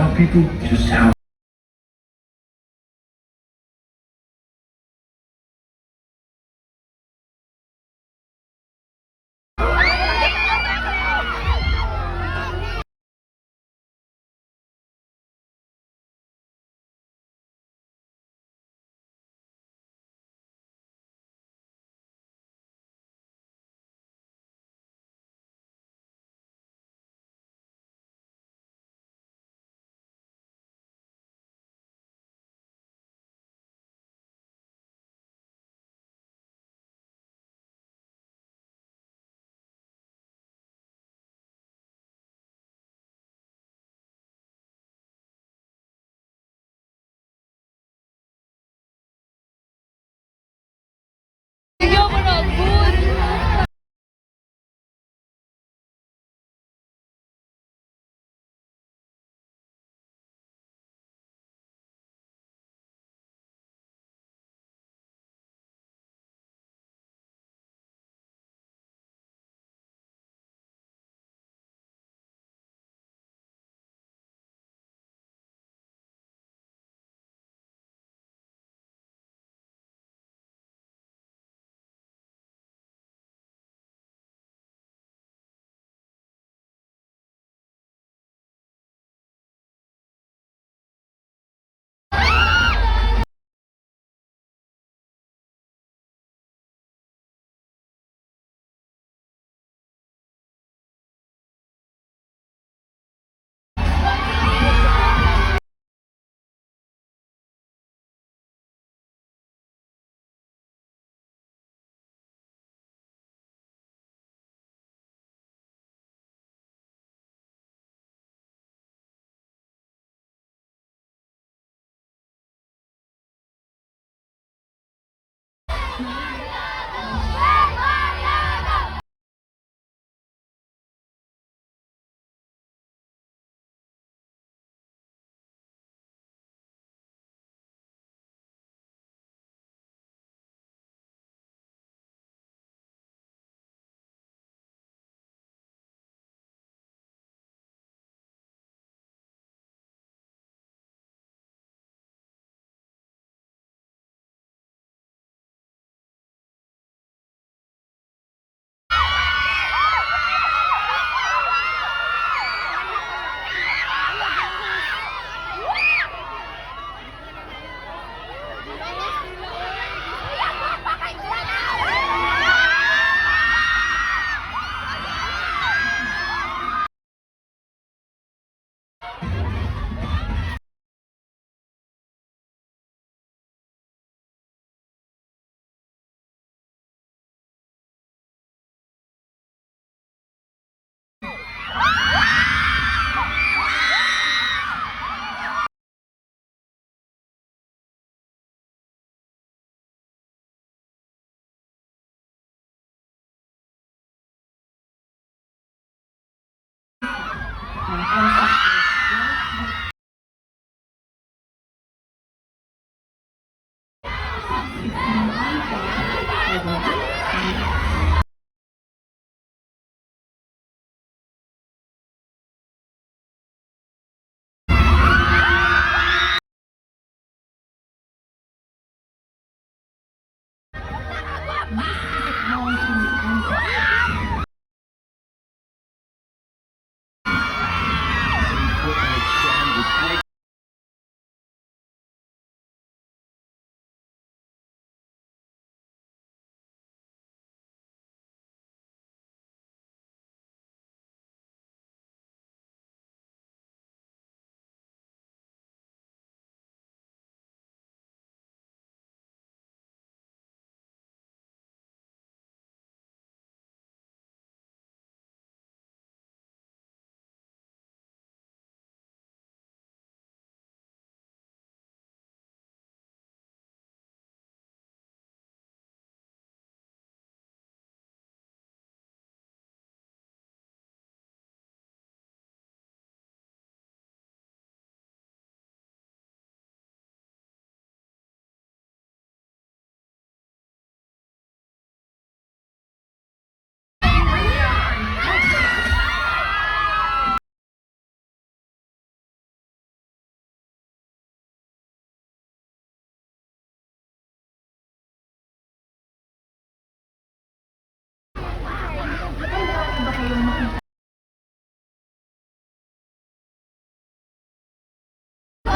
How people just how Bigyan mo ng food!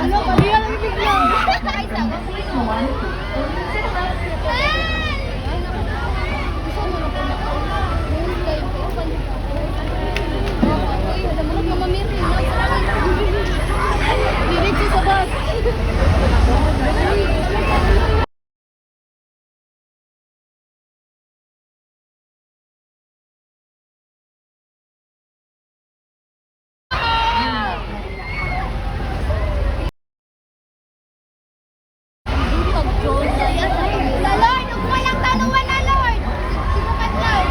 Ano, pabiyang ang bigla. Diretso sa bus. Lord, kung walang tanungan na, Lord. Sinukat lang.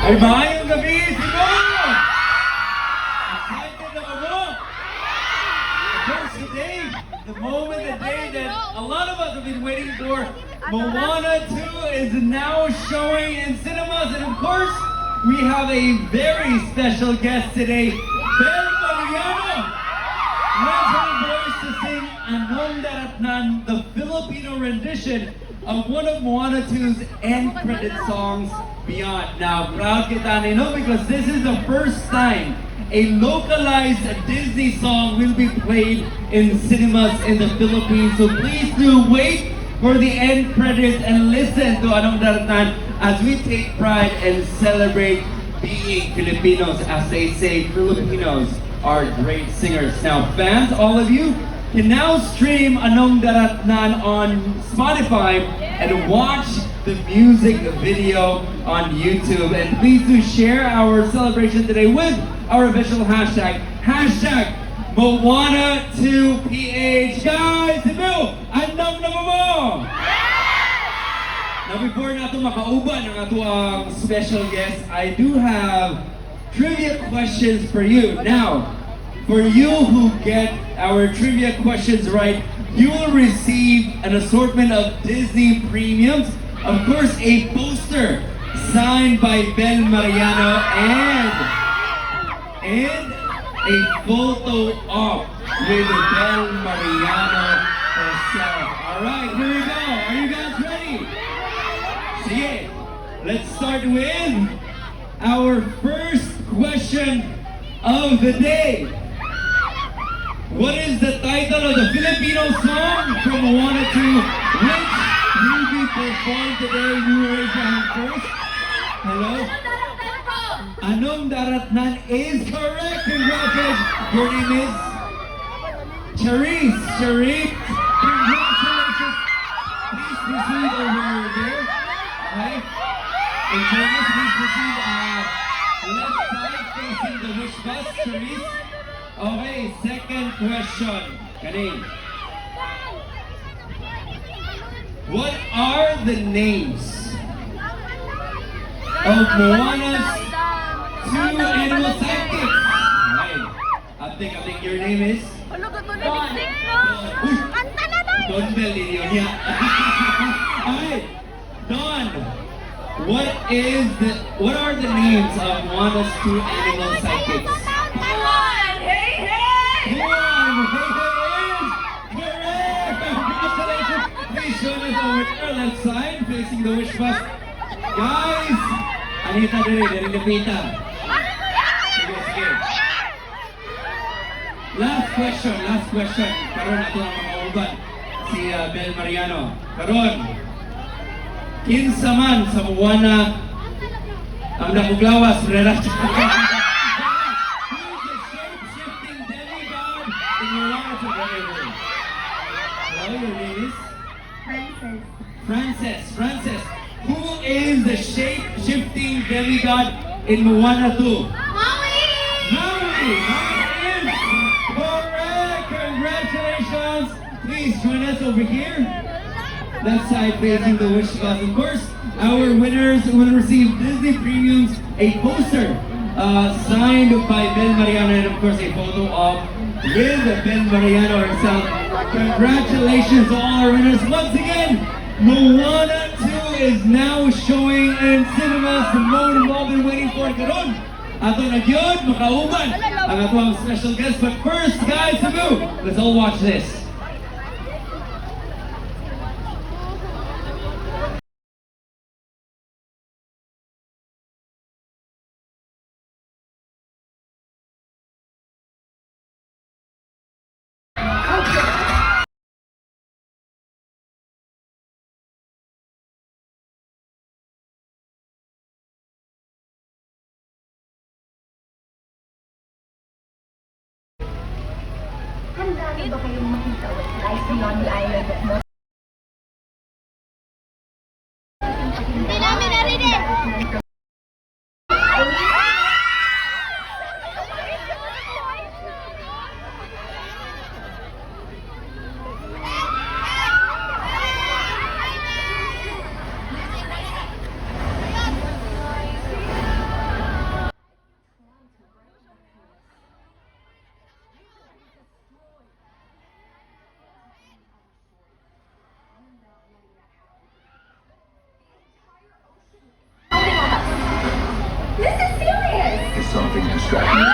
Ay, maayong gabi, Sino! Excited na ako! Because today, the moment, the day that a lot of us have been waiting for, Moana 2 is now showing in cinemas, and of course, we have a very special guest today, Bel Mariano! Lends her voice to sing Anong Daratnan, the Filipino rendition of one of Moana 2's end credit songs, Beyond. Now, proud kita nino because this is the first time a localized Disney song will be played in cinemas in the Philippines. So please do wait for the end credits and listen to Anong Daratnan as we take pride and celebrate being Filipinos. As they say, Filipinos are great singers. Now, fans, all of you can now stream Anong Daratnan on Spotify and watch the music video on YouTube. And please do share our celebration today with our official hashtag, hashtag Moana2PH. Guys, Cebu, andam na mo! Now before nato makauban ang ato ang special guest, I do have trivia questions for you. Now, for you who get our trivia questions right, you will receive an assortment of Disney premiums. Of course, a poster signed by Bel Mariano and a photo op with Bel Mariano herself. All right, here we go. Are you guys ready? Sige, let's start with our first question of the day. What is the title of the Filipino song from Moana 2 which will be performed today? You raise your hand first. Hello? Anong Daratnan is correct. Congratulations. Your name is? Charisse. Charisse. Congratulations. Please proceed over there. Okay? In fairness, please proceed left side facing the wish bus. Charisse. Okay, second question. Kanin. What are the names of Moana's two animal sidekicks? Right. I think your name is? Don. Don Bel yun niya. Alright. Don. What are the names of Moana's two animal sidekicks? Left side facing the wish bus. Guys! Anita dari Lupita. Sige. Last question. Karon ato ang mga uban. Si Bel Mariano. Karon. Kinsa man sa Moana ang nakuglawas relax. got in Moana 2? Maui! Maui! That is correct! Congratulations! Please join us over here. Left side facing the wish bus. Of course, our winners will receive Disney Premiums, a poster signed by Ben Mariano, and of course a photo op with Ben Mariano himself. Congratulations to all our winners. Once again, Moana 2 is now showing in cinemas. The mode we've all been waiting for. Karon, ato na gyud makauban ang atong special guest. But first, guys, Cebu, let's all watch this. Handa na ba kayong makita what lies beyond the island of Moana? Hindi namin narinig! This is serious! Is something distracting?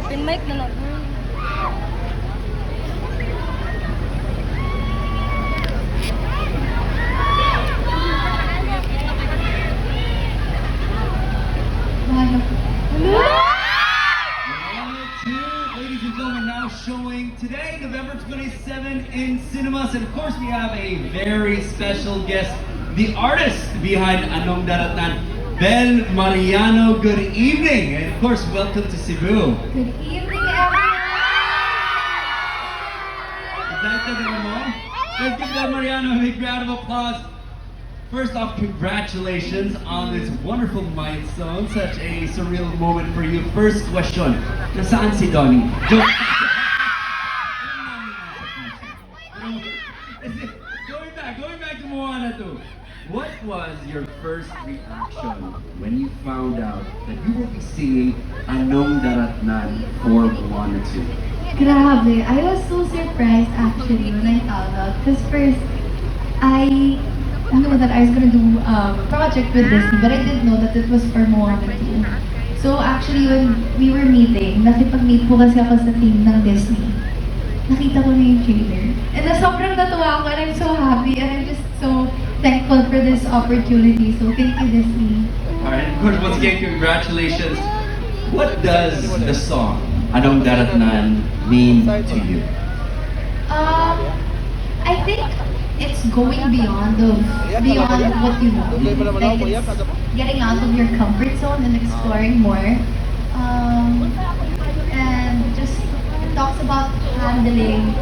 Open mic na lang. Moana 2, ladies and gentlemen, now showing today, November 27 in cinemas. And of course, we have a very special guest, the artist behind Anong Daratnan, Ben Mariano. Good evening, and of course, welcome to Cebu. Good evening, everyone! Excited na mo? Let's give Ben Mariano a big round of applause. First off, congratulations on this wonderful milestone. Such a surreal moment for you. First question, nasaan si Donnie? Joke. Going back to Moana 2. What was your first reaction when you found out that you will be singing Anong Daratnan for Moana 2? Grabe, I was so surprised actually when I found out. Because first, I knew that I was gonna do a project with Disney, but I didn't know that it was for Moana 2. So actually, when we were meeting, nakipag-meet po kasi ako sa team ng Disney. Nakita ko na yung trailer. And sobrang natuwa ako and I'm so happy and I'm just so thankful for this opportunity. So thank you, Disney. Alright, of course, once again, congratulations. What does the song Anong Daratnan mean to you? I think it's going beyond what you know. Like it's getting out of your comfort zone and exploring more. And just talks about handling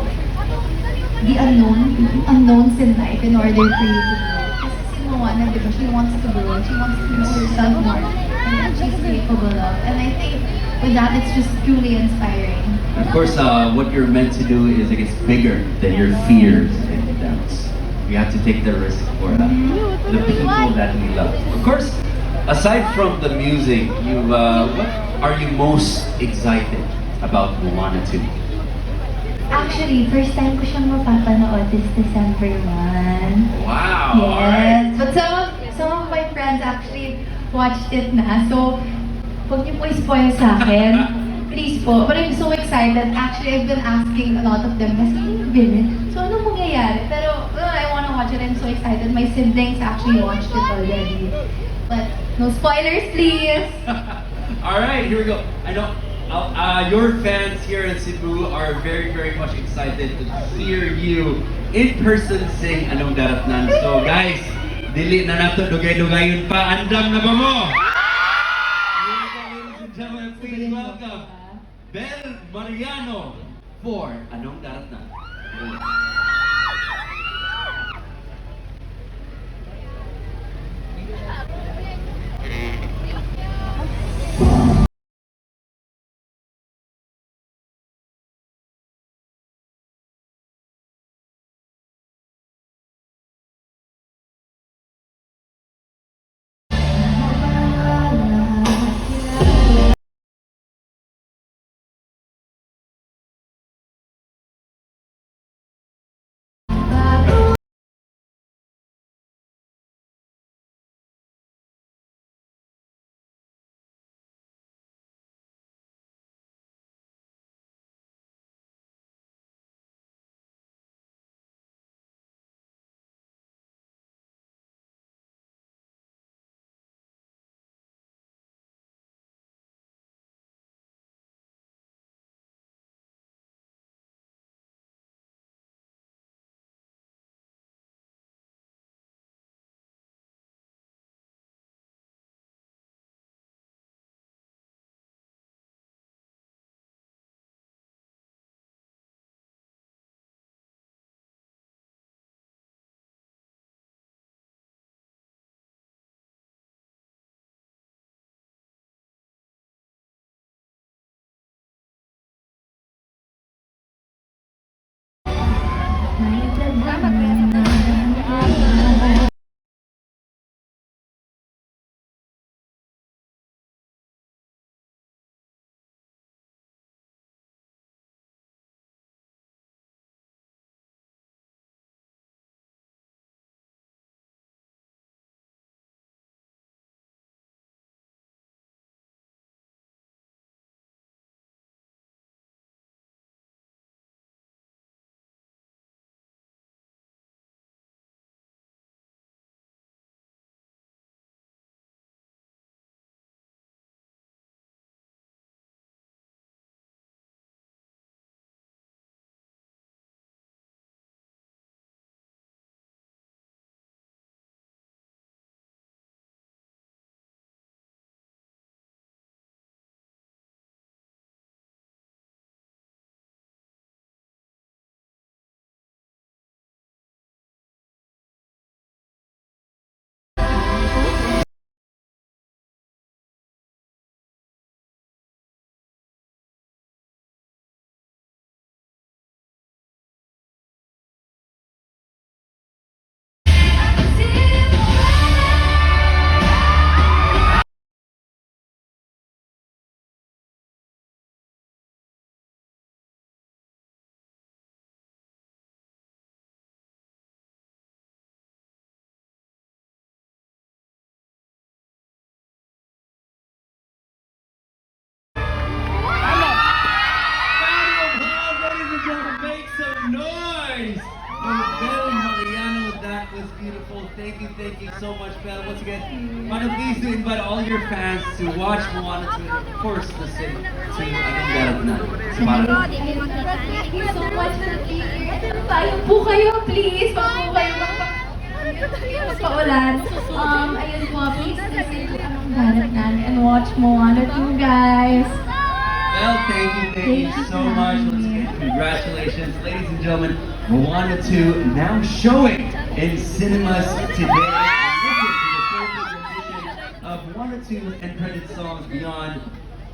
the unknowns in life in order for you to grow. Kasi si Moana, di ba, she wants to grow, she wants to know herself more and that she's capable of. And I think with that, it's just truly inspiring. Of course, what you're meant to do is, I guess, bigger than your fears and doubts. We have to take the risk for the people that we love. Of course, aside from the music, what are you most excited about Moana 2? Actually, first time ko siyang mapapanood this December 1. Wow! Yes. But some of my friends actually watched it na. So, huwag niyo po i-spoil sa akin. Please po. But I'm so excited. Actually, I've been asking a lot of them, kasi been so anong mangyayari? Pero, I wanna watch it. I'm so excited. My siblings actually watched it already. But, no spoilers, please! Alright, here we go. I know your fans here in Cebu are very, very much excited to hear you in person sing Anong Daratnan. So guys, dili na nato dugay-dugayon pa. Andam na ba mo? Here we go, ladies and gentlemen. Please welcome Bel Mariano for Anong Daratnan. Make some noise for Bel Mariano. That was beautiful. Thank you so much, Bel. Once again, want to please to invite all your fans to watch Moana 2 and of course listen to Anong Daratnan. Thank you so much for being here. Paano po kayo, please? Paano po kayo paulan? Ayun po, please listen to Anong Daratnan and watch Moana 2, guys. Well, thank you so much. Once again, congratulations, ladies and gentlemen. Moana 2 now showing in cinemas today. And listen to the full rendition of Moana 2 and credit songs beyond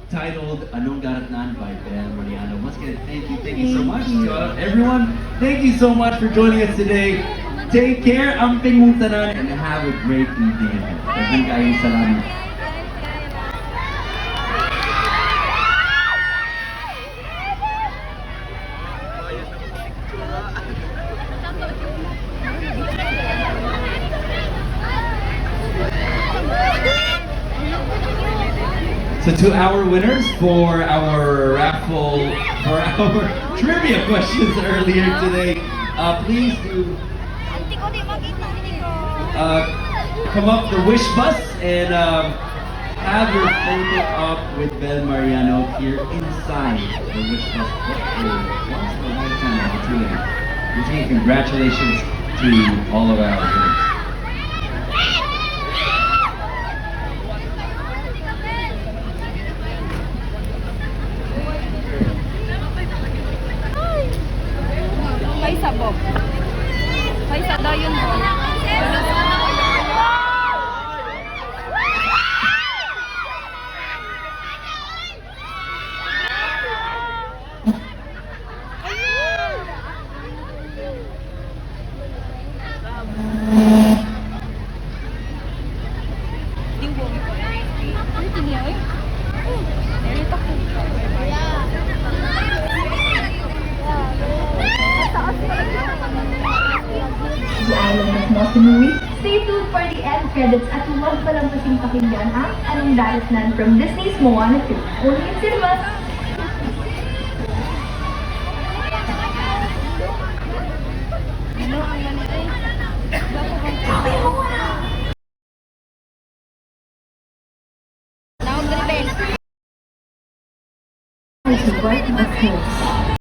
titled Anong Daratnan by Ben Mariano. Once again, thank you so much to everyone. Thank you so much for joining us today. Take care, amping mong tanan, and have a great evening ahead. Daghang kayong salamat. So to our winners for our raffle, for our trivia questions earlier today, please do come up the wish bus and have your photo up with Ben Mariano here inside the wish bus. Once in a lifetime opportunity. Once again, congratulations to all of our winners. May sabog. May sada yun mo. The Island of Motunui. Stay tuned for the end credits at huwag palang kasing pakinggan ang Anong Daratnan from Disney's Moana 2. Only in cinemas! Support of hosts.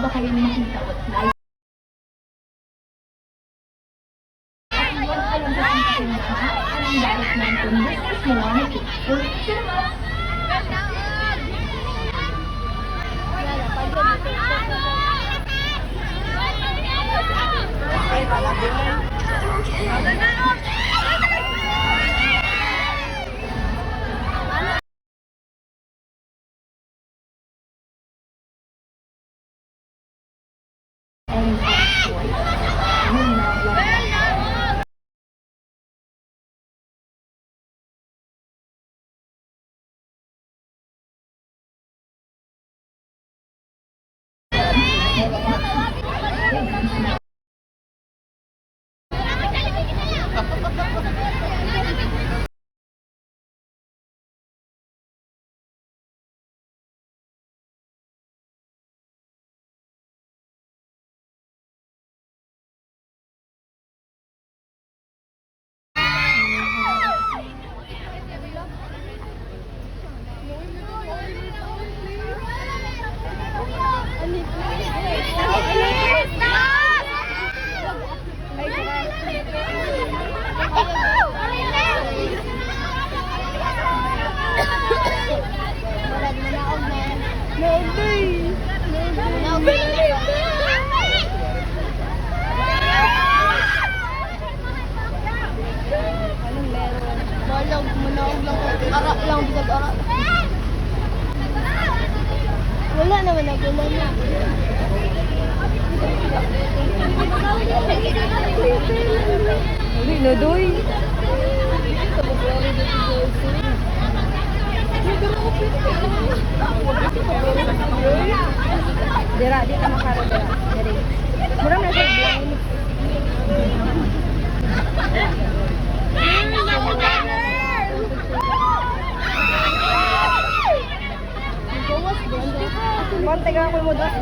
ba kayong makita what life at huwag kayong sasabihin na anong dapat natin. This is Moana 2 for cinemas. Wala naman ako na. Uy, nadoy. Dira, di ka makaro dira. Diri. Mura na sa blind. Konti ka ako mo drive.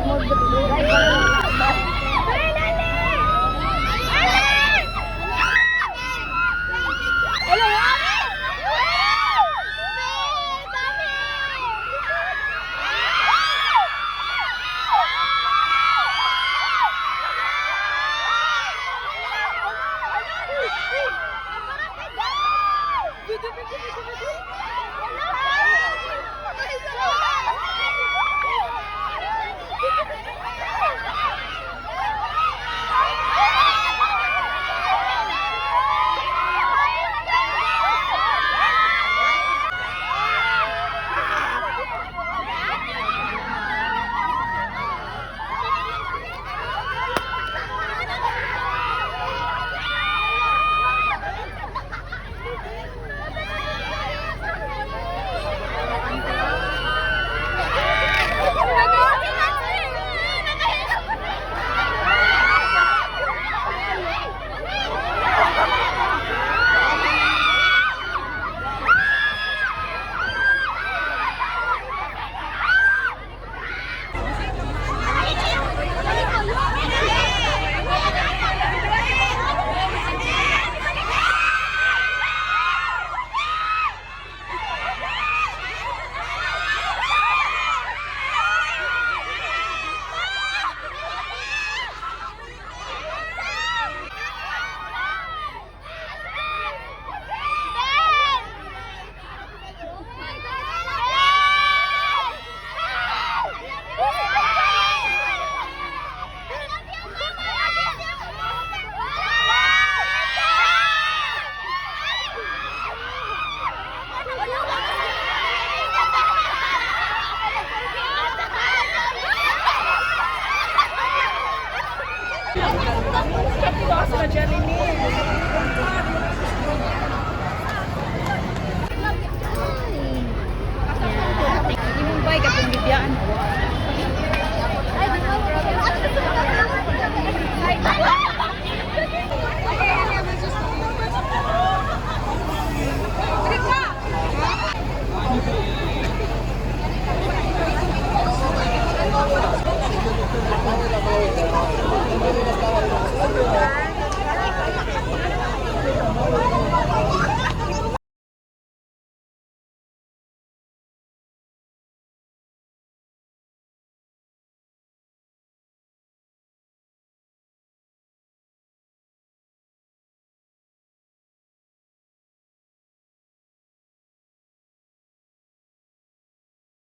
Imumbay ka pang bibiyaan.